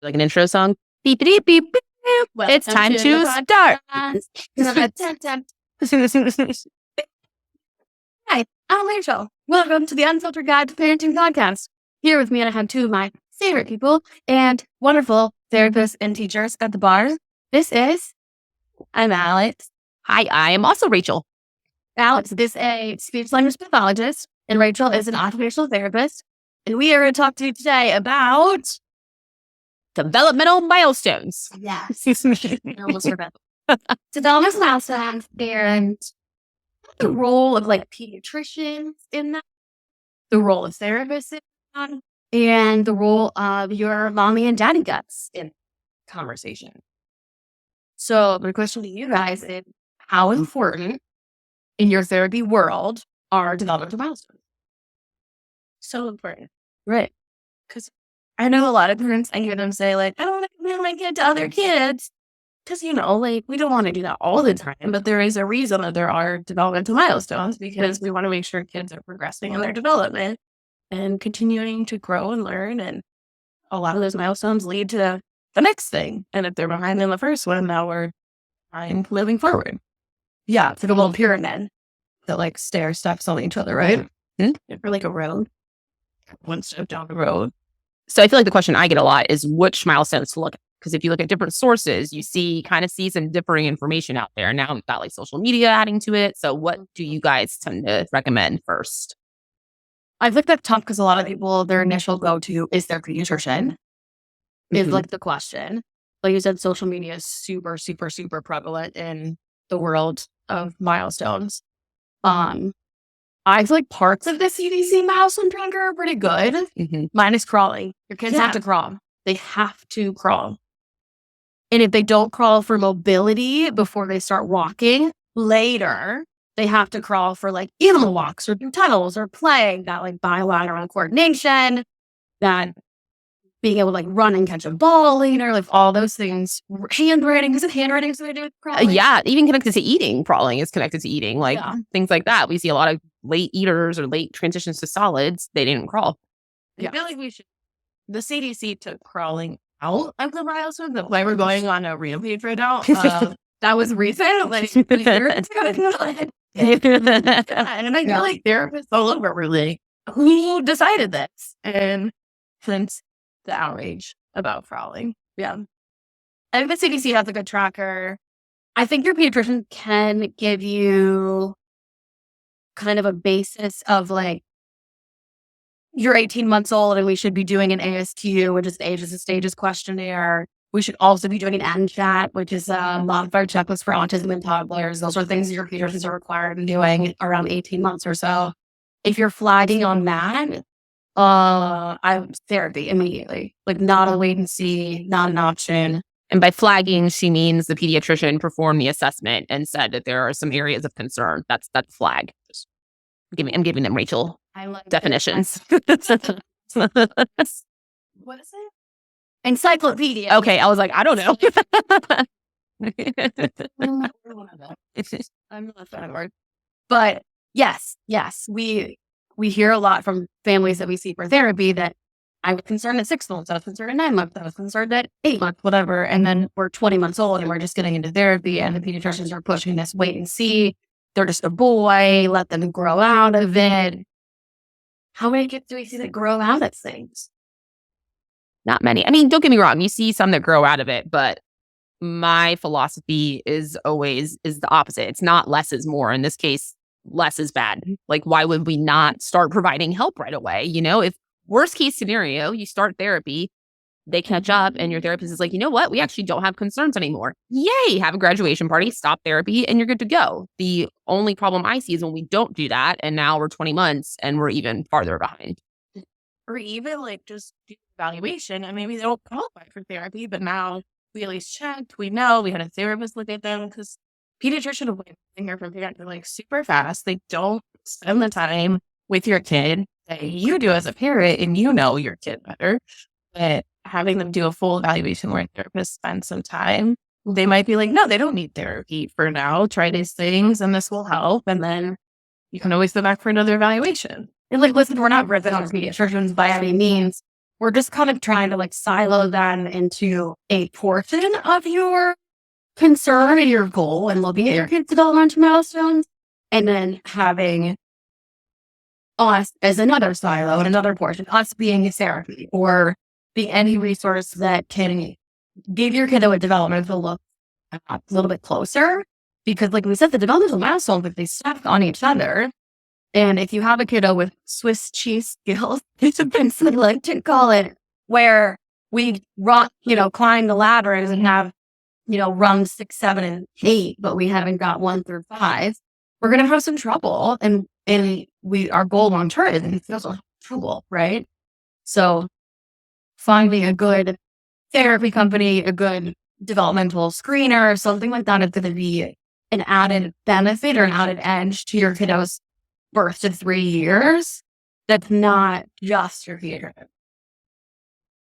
Like an intro song. Beep, beep, beep, beep. It's time to start. Hi, I'm Rachel. Welcome to the Unfiltered Guide to Parenting podcast. Here with me, I have two of my favorite people and wonderful therapists and teachers at the bar. I'm Alex. Hi, I am also Rachel. Alex is a speech language pathologist, and Rachel is an occupational therapist. And we are going to talk to you today about Developmental milestones. Yes. Developmental milestones and the role of pediatricians in that, the role of therapists in that, and the role of your mommy and daddy guts in conversation. So my question to you guys is, how important in your therapy world are developmental milestones? So important. Right. Because I know a lot of parents, I hear them say, I don't want to compare my kid to other kids. Because, we don't want to do that all the time. But there is a reason that there are developmental milestones, because we want to make sure kids are progressing in their development and continuing to grow and learn. And a lot of those milestones lead to the next thing. And if they're behind in the first one, now we're moving forward. Yeah, it's like a little pyramid that stair steps on each other, right? Mm-hmm. Or like a road. One step down the road. So I feel like the question I get a lot is which milestones to look at. Because if you look at different sources, you kind of see some differing information out there. Now we've got social media adding to it. So what do you guys tend to recommend first? I've looked at tough because a lot of people, their initial go-to is their pediatrician. Is the question. Like you said, social media is super, super, super prevalent in the world of milestones. I feel like parts of the CDC milestone tracker are pretty good. Mm-hmm. Mine is crawling. Your kids have to crawl. They have to crawl. And if they don't crawl for mobility before they start walking, later they have to crawl for animal walks or through tunnels or playing, that bilateral coordination, that being able to run and catch a ball later, all those things. Handwriting, is it handwriting so they do with crawling? Yeah, even connected to eating. Crawling is connected to eating, things like that. We see a lot of late eaters or late transitions to solids. They didn't crawl. I feel like the CDC took crawling out of the milestones. That's why we're going on a rampage right now. That was recent. And I feel like therapists all over were like, who decided this? And since the outrage about crawling. Yeah. I think the CDC has a good tracker. I think your pediatrician can give you kind of a basis of you're 18 months old and we should be doing an ASTU, which is Ages and Stages questionnaire. We should also be doing an NCHAT, which is a modified checklist for autism in toddlers. Those are things that your pediatricians are required in doing around 18 months or so. If you're flagging on that, I therapy immediately. Not a wait and see, not an option. And by flagging, she means the pediatrician performed the assessment and said that there are some areas of concern. That's flag. I'm giving them Rachel definitions. What is it? Encyclopedia. Okay, I was like, I don't know. I'm not that word. But yes, we hear a lot from families that we see for therapy that I was concerned at 6 months, I was concerned at 9 months, I was concerned at 8 months, whatever. And then we're 20 months old and we're just getting into therapy and the pediatricians are pushing this wait and see. They're just a boy, let them grow out of it. How many kids do we see that grow out of things? Not many. I mean, don't get me wrong. You see some that grow out of it, but my philosophy is always the opposite. It's not less is more. In this case, less is bad. Why would we not start providing help right away? If worst case scenario, you start therapy, they catch up and your therapist is like, you know what? We actually don't have concerns anymore. Yay, have a graduation party, stop therapy, and you're good to go. The only problem I see is when we don't do that. And now we're 20 months and we're even farther behind. Or even just do evaluation and maybe they don't qualify for therapy, but now we at least checked. We know we had a therapist look at them because pediatrician will hear from parents are super fast. They don't spend the time with your kid that you do as a parent and your kid better. But having them do a full evaluation where a therapist spends some time they might be like, no, they don't need therapy for now. Try these things and this will help. And then you can always go back for another evaluation. And like, listen, we're not ripping on pediatricians by any means. We're just kind of trying to like silo them into a portion of your concern and your goal and looking at your kids' developmental milestones, and then having us as another silo and another portion, us being a therapy or being any resource that can give your kiddo a developmental look a little bit closer. Because like we said, the developmental milestones, like they stack on each other. And if you have a kiddo with Swiss cheese skills, it's a bit like to call it, where we run, climb the ladders and have, run 6, 7, and 8, but we haven't got 1 through 5, we're gonna have some trouble. And our goal long term is to have trouble, right? So finding a good therapy company, a good developmental screener, something like that is going to be an added benefit or an added edge to your kiddo's birth to 3 years. That's not just your pediatrician.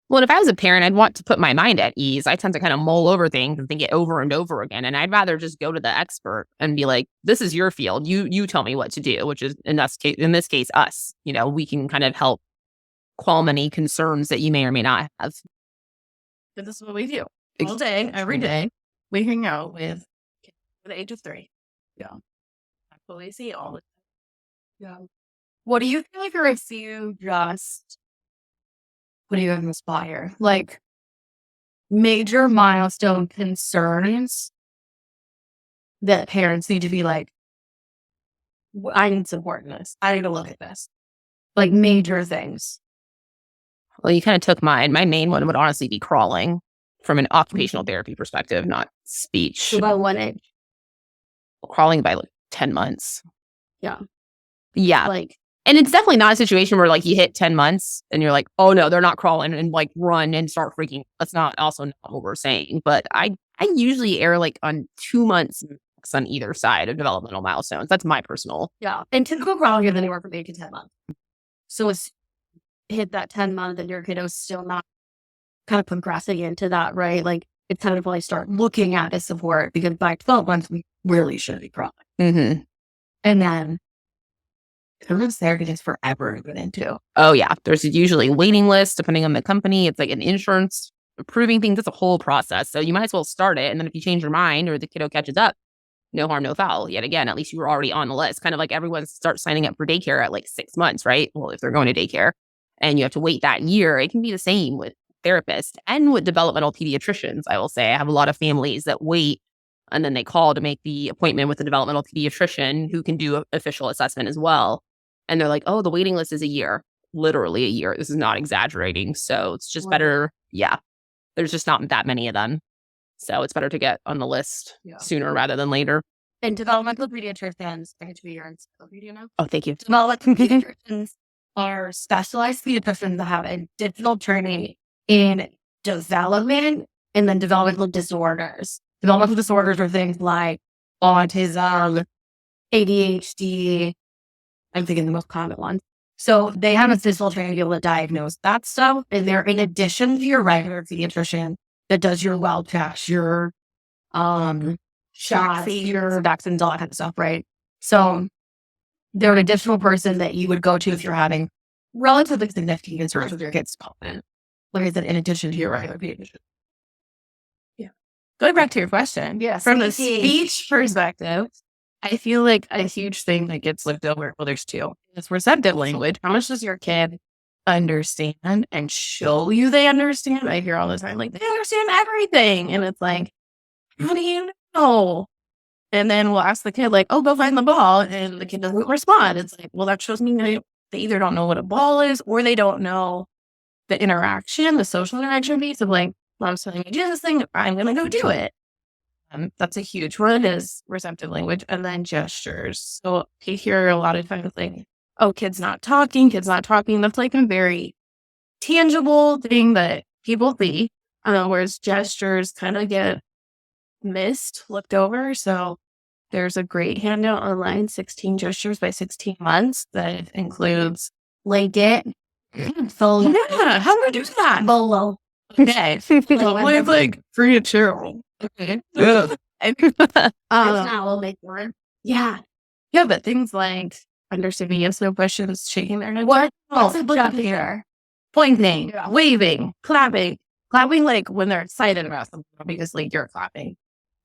Well, if I was a parent, I'd want to put my mind at ease. I tend to kind of mull over things and think it over and over again. And I'd rather just go to the expert and be like, this is your field. You tell me what to do, which is in this case, us. We can kind of help calm any concerns that you may or may not have. But this is what we do. All day, every day, we hang out with kids at the age of 3. Yeah. Absolutely see all the time. Yeah. What do you feel like are a few just, what do you inspire? Like major milestone concerns that parents need to be like, I need support in this. I need to look at this. Like major things. Well, you kind of took mine. My main one would honestly be crawling from an occupational therapy perspective, not speech. So by what age? Crawling by like 10 months. Yeah. Yeah. And it's definitely not a situation where like you hit 10 months and you're like, oh no, they're not crawling, and like run and start freaking. That's not what we're saying. But I usually err like on 2 months on either side of developmental milestones. That's my personal. Yeah. And typical crawling is anywhere from 8 to 10 months. So it's hit that 10 month and your kiddo's still not kind of progressing into that, right? Like it's time to probably start looking at the support, because by 12 months, we really should be crawling. Mm-hmm. And then children's therapy is forever to get into. Oh yeah. There's usually waiting lists depending on the company. It's like an insurance approving things. It's a whole process. So you might as well start it. And then if you change your mind or the kiddo catches up, no harm, no foul. Yet again, at least you were already on the list. Kind of like everyone starts signing up for daycare at like 6 months, right? Well, if they're going to daycare and you have to wait that year, it can be the same with therapists and with developmental pediatricians. I will say I have a lot of families that wait and then they call to make the appointment with the developmental pediatrician who can do an official assessment as well. And they're like, oh, the waiting list is a year, literally a year. This is not exaggerating. So it's just better. Yeah. There's just not that many of them. So it's better to get on the list sooner rather than later. And developmental pediatricians, I get to be your encyclopedia now. Oh, thank you. Developmental pediatricians are specialized pediatricians that have additional training in development and then developmental disorders. Developmental disorders are things like autism, ADHD. I'm thinking the most common ones. So they have additional training to be able to diagnose that stuff. And they're in addition to your regular pediatrician that does your well checks, your shots, your vaccines, all that kind of stuff, right? So they're an additional person that you would go to if you're having relatively significant concerns with your kid's development. Like I said, in addition to your regular pediatrician. Yeah. Going back to your question, from the speech perspective, I feel like a huge thing that gets looked over, well, there's two. It's receptive language. How much does your kid understand and show you they understand? I hear all the time, like, they understand everything. And it's like, how do you know? And then we'll ask the kid, like, oh, go find the ball. And the kid doesn't respond. It's like, well, that shows me they either don't know what a ball is or they don't know the interaction, the social interaction piece of like, mom's telling me to do this thing, I'm going to go do it. That's a huge one, is receptive language. And then gestures. So you hear a lot of times like, oh, kid's not talking. That's like a very tangible thing that people see. Whereas gestures kind of get looked over. So there's a great handout online, 16 gestures by 16 months, that includes Blanket. So yeah, how do we do that? Bolo. Okay. It's like free and cheerful. Okay. That's not a little big word. Yeah. Yeah, but things like understanding yes, no questions, shaking their head. What? What's up here? Pointing, waving, clapping. Clapping like when they're excited about something because like you're clapping.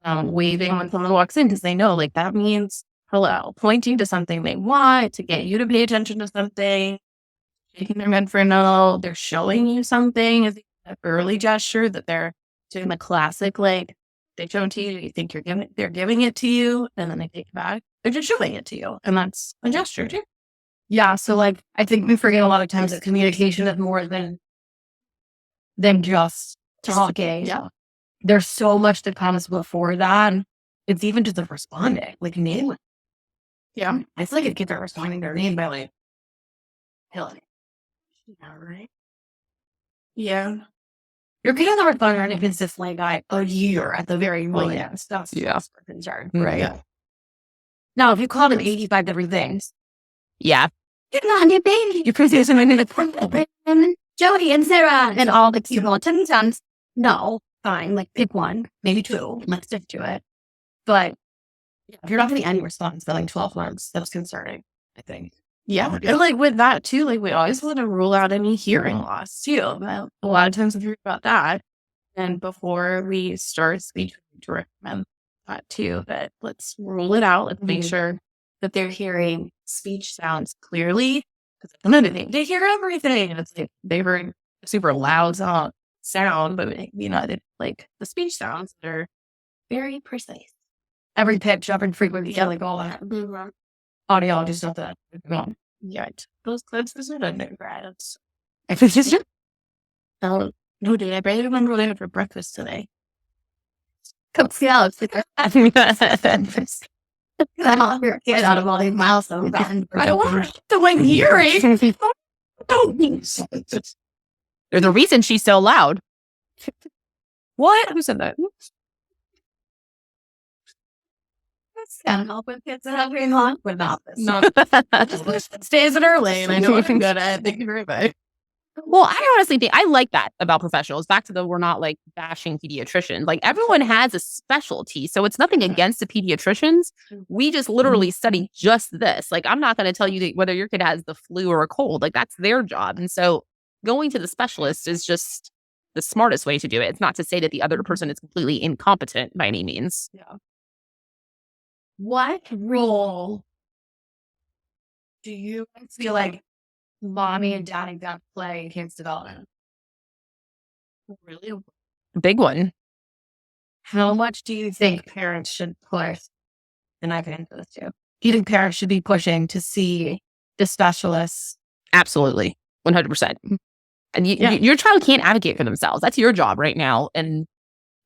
Waving when someone walks in because they know like that means hello. Pointing to something they want to get you to pay attention to something. Shaking their head for no. They're showing you something as an early gesture that they're doing the classic like they show it to you. You think they're giving it to you, and then they take it back. They're just showing it to you, and that's a gesture too. Yeah. So like, I think we forget a lot of times that communication is more than just talking. Yeah. There's so much that comes before that. It's even just the responding, like name. Yeah. I feel like if kids are responding their name by like, Hillary. Yeah, right. Yeah. Your kids are responding if it's just like a year at the very least. That's Yeah. concern, Right. Yeah. Now, if you call them 85 different things, Yeah. you're not your baby. You're producing and Jody and Sarah and all the cute little tons. No, fine. Like pick one, maybe two. Let's stick to it. But if you're not getting any response for like 12 months, that's concerning, I think. Yeah. And like with that too, like we always want to rule out any hearing loss too. But a lot of times we hear about that. And before we start speech, to recommend that too. But let's rule it out. Let's make sure that they're hearing speech sounds clearly. Because another thing, they hear everything. And it's like they heard super loud sound, but they like the speech sounds that are very precise. Every pitch, every frequency, yeah, like all that. Audiologists know that. Yeah, those clips are not undergrads. Oh, No, dude, I barely remember what I had for breakfast today. come see out. Get out of all these milestones. I don't want to like hearing. There's a reason she's so loud. What? Who said that? Can't help with kids that have green lawn without this. No, stays in her lane. I know what I'm good at. Thank you very much. Well, I honestly think I like that about professionals. Back to we're not like bashing pediatricians. Like everyone has a specialty. So it's nothing against the pediatricians. We just literally study just this. Like I'm not going to tell you that whether your kid has the flu or a cold. Like that's their job. And so going to the specialist is just the smartest way to do it. It's not to say that the other person is completely incompetent by any means. Yeah. What role do you feel like mommy and daddy got to play in kids' development? Really? Big one. How much do you think parents should push? And I can answer this too. Do you think parents should be pushing to see the specialists? Absolutely. 100%. And your child can't advocate for themselves. That's your job right now. And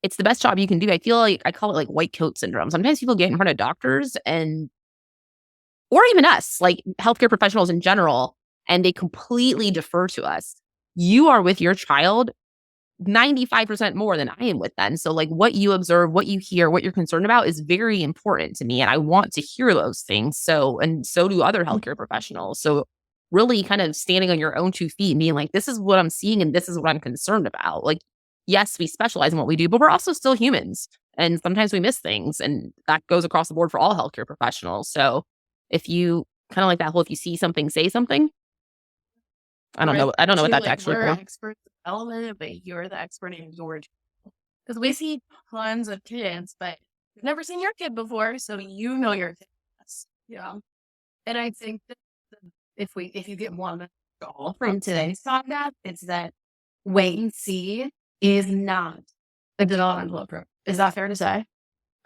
it's the best job you can do. I feel like I call it like white coat syndrome. Sometimes people get in front of doctors or even us, like healthcare professionals in general, and they completely defer to us. You are with your child 95% more than I am with them. So like what you observe, what you hear, what you're concerned about is very important to me. And I want to hear those things. So do other healthcare professionals. So really kind of standing on your own 2 feet and being like, this is what I'm seeing and this is what I'm concerned about. Like, yes, we specialize in what we do, but we're also still humans. And sometimes we miss things. And that goes across the board for all healthcare professionals. So if you kind of like that whole, if you see something, say something. I don't know. I don't know what that's actually We're for. experts in development, but you're the expert in your child. Because we see tons of kids, but we've never seen your kid before, so you know your kid. Yeah. And I think that if you get one goal from today's podcast, it's that wait and see is not the developmental approach. Is that fair to say?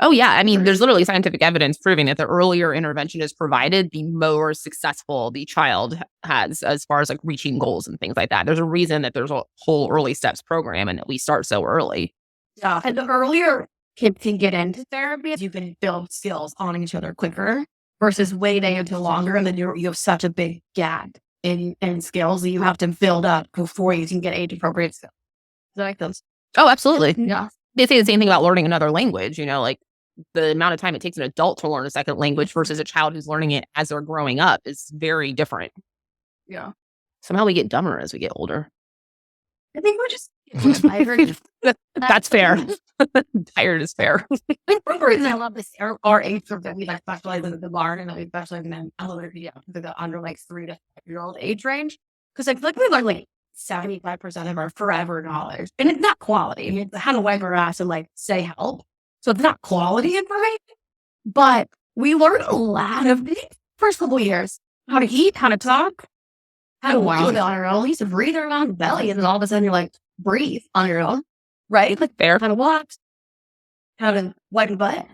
Oh, yeah. I mean, there's literally scientific evidence proving that the earlier intervention is provided, the more successful the child has as far as like reaching goals and things like that. There's a reason that there's a whole early steps program and that we start so early. Yeah. And the earlier kids can get into therapy, you can build skills on each other quicker versus waiting until longer. And then you have such a big gap in skills that you have to build up before you can get age appropriate skills. Does that make sense? Oh, absolutely. Yeah. They say the same thing about learning another language, like the amount of time it takes an adult to learn a second language versus a child who's learning it as they're growing up is very different. Yeah. Somehow we get dumber as we get older. I think we're just tired. That's fair. Tired is fair. One reason I love this our age group that we like specialize in the barn and that we specialize in them the under like 3 to 5-year-old age range. Because I feel like we learn like 75% of our forever knowledge. And it's not quality. I mean, it's how to wipe our ass and like say help. So it's not quality information. But we learn a lot of the first couple years. How to eat, how to talk, how to walk on our own. You used to breathe around the belly, and then all of a sudden you're like, breathe on your own, right? Like Fair. how to walk, how to wipe your butt,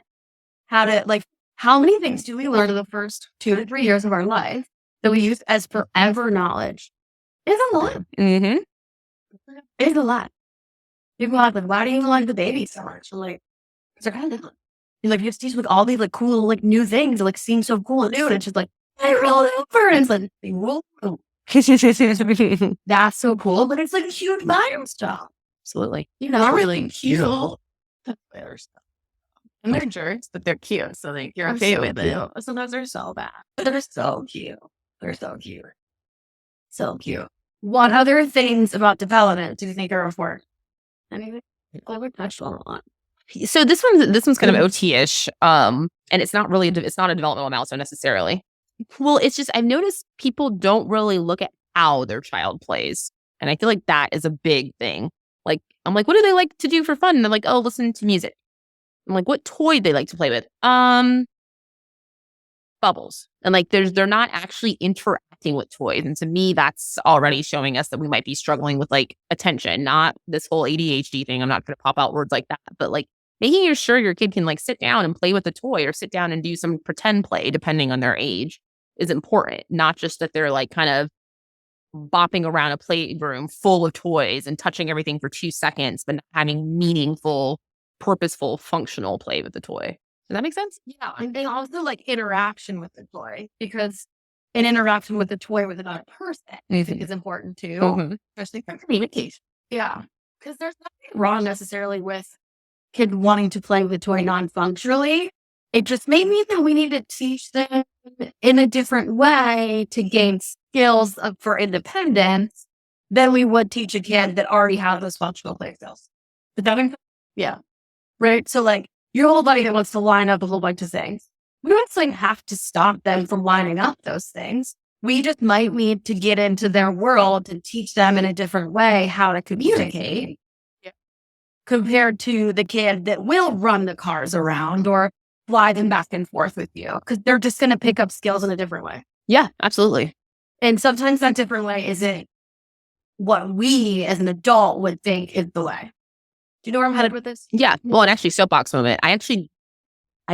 how to like, how many things do we learn in the first 2 to 3 years of our life that we use as forever knowledge? It's a lot. Mm-hmm. It's a lot. People are like, why do you even like the baby so much? I'm like, they're kind of like, you just teach like all these like cool like new things that like seem so cool and new, and it's just like, I roll it over, and it's like, whoa. That's so cool, but it's like a huge milestone. Absolutely. You know, Really cute. Better stuff. And they're jerks, but they're cute, so like you're okay with it. Sometimes they're so bad. They're so cute. They're so cute. So cute. What other things about development do you think are important? Anything? I would touch on a lot. So this one's kind of OT-ish. And it's not really it's not a developmental milestone necessarily. Well, it's just I've noticed people don't really look at how their child plays. And I feel like that is a big thing. Like, I'm like, what do they like to do for fun? And they're like, oh, listen to music. I'm like, what toy do they like to play with? Bubbles. And like they're not actually interacting with toys. And to me, that's already showing us that we might be struggling with like attention, not this whole ADHD thing. I'm not gonna pop out words like that, but like making sure your kid can like sit down and play with a toy or sit down and do some pretend play depending on their age is important. Not just that they're like kind of bopping around a playroom full of toys and touching everything for 2 seconds, but not having meaningful, purposeful, functional play with the toy. Does that make sense? Yeah, and they also like interaction with the toy, because an interaction with the toy with another person I think is important too, especially for communication. Yeah, because there's nothing wrong necessarily with kid wanting to play with the toy non-functionally. It just may mean that we need to teach them in a different way to gain skills for independence than we would teach a kid that already has those functional play skills. Does that make sense? Yeah. Right? So like your whole body that wants to line up a whole bunch of things, we don't like have to stop them from lining up those things. We just might need to get into their world and teach them in a different way how to communicate compared to the kid that will run the cars around or fly them back and forth with you, because they're just going to pick up skills in a different way. Yeah, absolutely. And sometimes that different way isn't what we as an adult would think is the way. Do you know where I'm headed with this? Yeah. Well, and actually, soapbox moment. I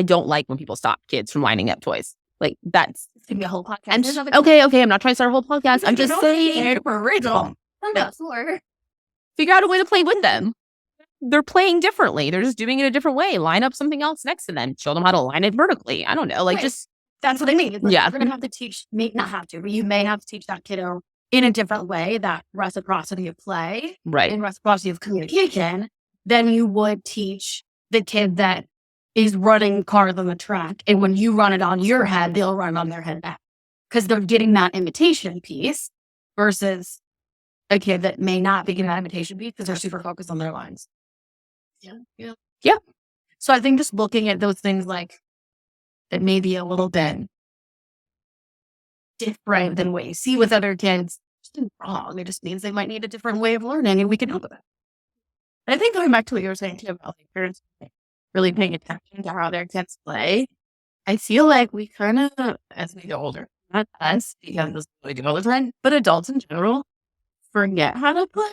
don't like when people stop kids from lining up toys. Like that's Give me a whole podcast. Okay. I'm not trying to start a whole podcast. I'm just saying, original. figure out a way to play with them. They're playing differently. They're just doing it a different way. Line up something else next to them. Show them how to line it vertically. I don't know. Like just that's what I mean. Like, yeah. You're going to have to teach, not have to, but you may have to teach that kiddo in a different way, that reciprocity of play, right, and reciprocity of communication, than you would teach the kid that is running cars on the track. And when you run it on your head, they'll run on their head back, because they're getting that imitation piece versus a kid that may not be getting that imitation piece because they're super focused on their lines. Yeah. So I think just looking at those things like that may be a little bit different than what you see with other kids isn't wrong. It just means they might need a different way of learning, and we can help with that. I think going back to what you were saying too about like parents really paying attention to how their kids play, I feel like we kind of, as we get older, not us, because this is what we do all the time, but adults in general forget how to play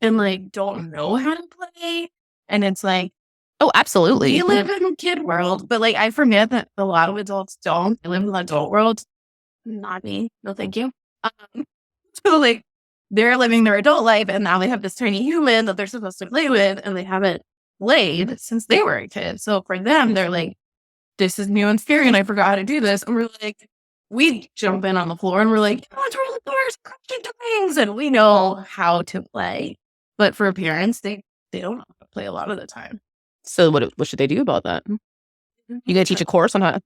and like don't know how to play. And it's like, oh, absolutely. We live in a kid world, but like I forget that a lot of adults don't. They live in the adult world. Not me. No, thank you. So like they're living their adult life, and now they have this tiny human that they're supposed to play with, and they haven't played since they were a kid. So for them, they're like, this is new and scary, and I forgot how to do this. And we're like, we jump in on the floor and we're like, let's roll the doors, crunching things, and we know how to play. But for parents, they don't know how to play a lot of the time. So what should they do about that? You gonna teach a course on how to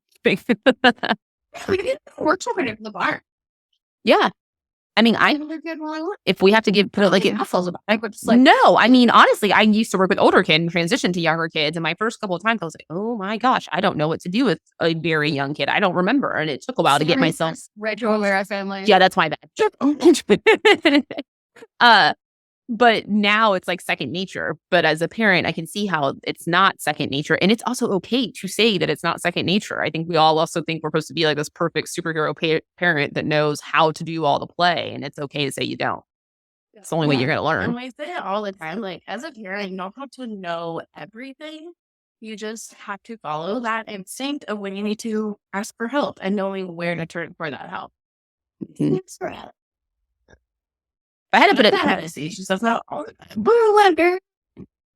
We did workshop in the bar. Yeah. I mean, if we have to put it like no, I mean, honestly, I used to work with older kids and transition to younger kids. And my first couple of times I was like, oh my gosh, I don't know what to do with a very young kid. I don't remember. And it took a while to get myself. family. Yeah, that's my bad. But now it's like second nature. But as a parent, I can see how it's not second nature. And it's also okay to say that it's not second nature. I think we all also think we're supposed to be like this perfect superhero parent that knows how to do all the play. And it's okay to say you don't. It's the only way you're going to learn. And I say it all the time, like, as a parent, you don't have to know everything. You just have to follow that instinct of when you need to ask for help and knowing where to turn for that help. Mhm. I had to put it. She says that all the time.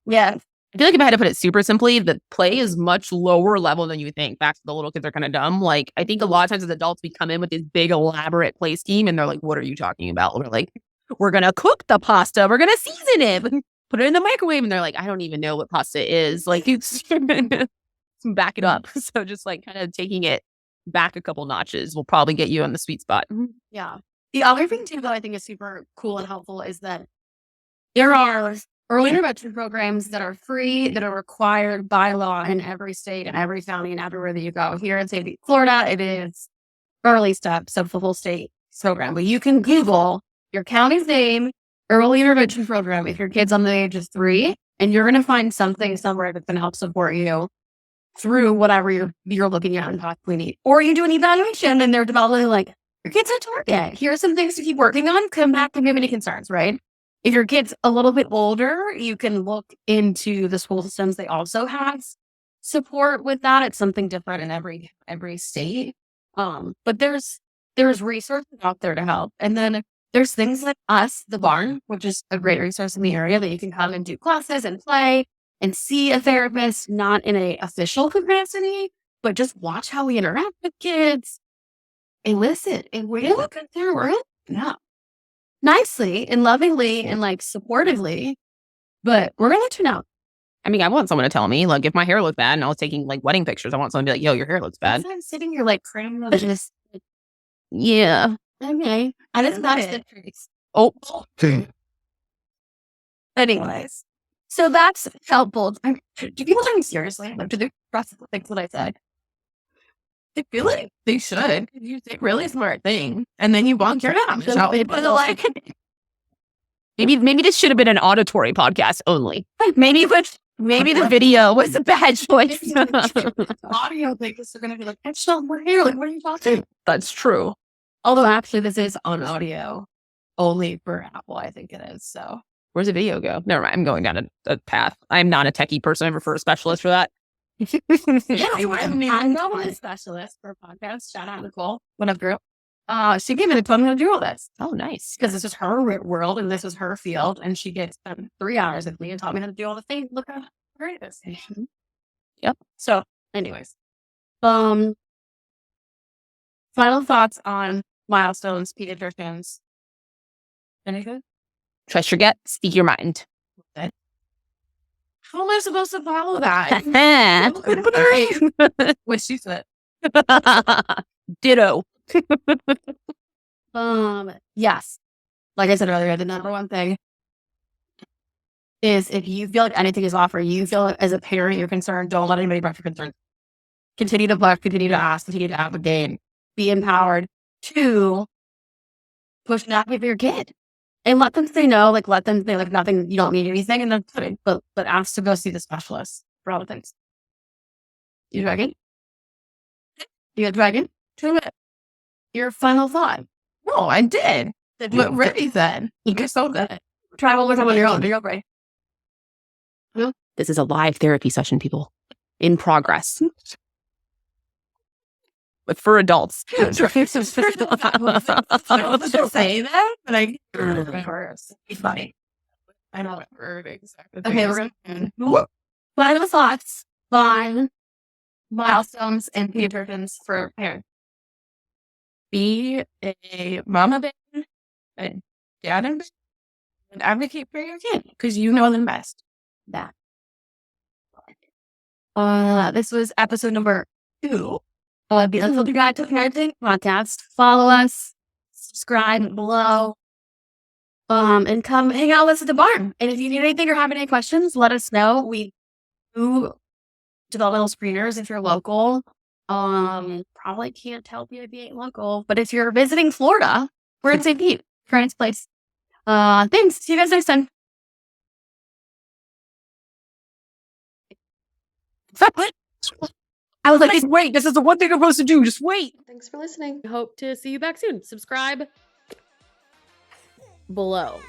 Yeah. I feel like if I had to put it super simply, the play is much lower level than you think. Back to the little kids are kind of dumb. Like, I think a lot of times as adults, we come in with this big elaborate play scheme and they're like, what are you talking about? We're like, we're going to cook the pasta. We're going to season it, put it in the microwave. And they're like, I don't even know what pasta is. Like, it's back it up. So just like kind of taking it back a couple notches will probably get you on the sweet spot. Yeah. The other thing too that I think is super cool and helpful is that there are early intervention programs that are free, that are required by law in every state and every county and everywhere that you go. Here in say Florida, it is Early Steps, so the full state program. But you can Google your county's name, early intervention program, if your kid's on the age of 3, and you're going to find something somewhere that's going to help support you through whatever you're looking at and possibly need. Or you do an evaluation and they're developing like, your kid's at target. Here are some things to keep working on. Come back and give any concerns, right? If your kid's a little bit older, you can look into the school systems. They also have support with that. It's something different in every state. But there's resources out there to help. And then there's things like us, the Barn, which is a great resource in the area that you can come and do classes and play and see a therapist, not in an official capacity, but just watch how we interact with kids. And listen, and we look at their world nicely and lovingly and like supportively, but we're gonna let you know. I mean, I want someone to tell me, like, if my hair looks bad and I was taking like wedding pictures, I want someone to be like, yo, your hair looks bad. I'm sitting here like cramming just yeah. Okay. I just match the trees. Oh. Anyways. So that's helpful. Do people take me seriously? Like, do they process the things that I said? I feel like they should. You say really smart thing, and then you walk your down. Maybe this should have been an auditory podcast only. Maybe the video was a bad choice. Audio things are going to be like, it's not we're here. Like, what are you talking? That's true. Although actually, this is on audio only for Apple. I think it is. So where's the video go? Never mind. I'm going down a path. I'm not a techie person. I prefer a specialist for that. I'm not a specialist for a podcast. Shout out Nicole, one of girl. She gave me the time to do all this. Oh, nice. Because this is her world and this is her field. And she gets 3 hours with me and taught me how to do all the things. Look how great it is. Yep. So, anyways. Final thoughts on milestones, pediatricians. Anything? Trust your gut. Speak your mind. How am I supposed to follow that? What she said. Ditto. Yes. Like I said earlier, the number one thing is if you feel like anything is off or you feel like as a parent you're concerned, don't let anybody brush your concerns. Continue to push, continue to ask, continue to advocate, be empowered to push and advocate for your kid. And let them say no, like let them say like nothing, you don't need anything, and then but ask to go see the specialist for all the things. You dragon? You got dragon? 2 minutes. Your final thought. No, I did. What Ricky said. You're so good. Try one more time on your own. You're right. This is a live therapy session, people. In progress. But for adults. I was just say that, but I it's funny. I know exactly. Okay, we're gonna final thoughts on milestones and pediatricians for parents. Be a mama bear, a dad and advocate for your kid because you know them best. That. This was episode number 2. The Unfiltered Guide to Parenting podcast. Follow us, subscribe below. And come hang out with us at the barn. And if you need anything or have any questions, let us know. We do developmental screeners if you're local. Probably can't help you if you ain't local, but if you're visiting Florida, we're in St. Pete, Grant's Place. Thanks. See you guys next time. I was like, wait, this is the one thing I'm supposed to do. Just wait. Thanks for listening. Hope to see you back soon. Subscribe below.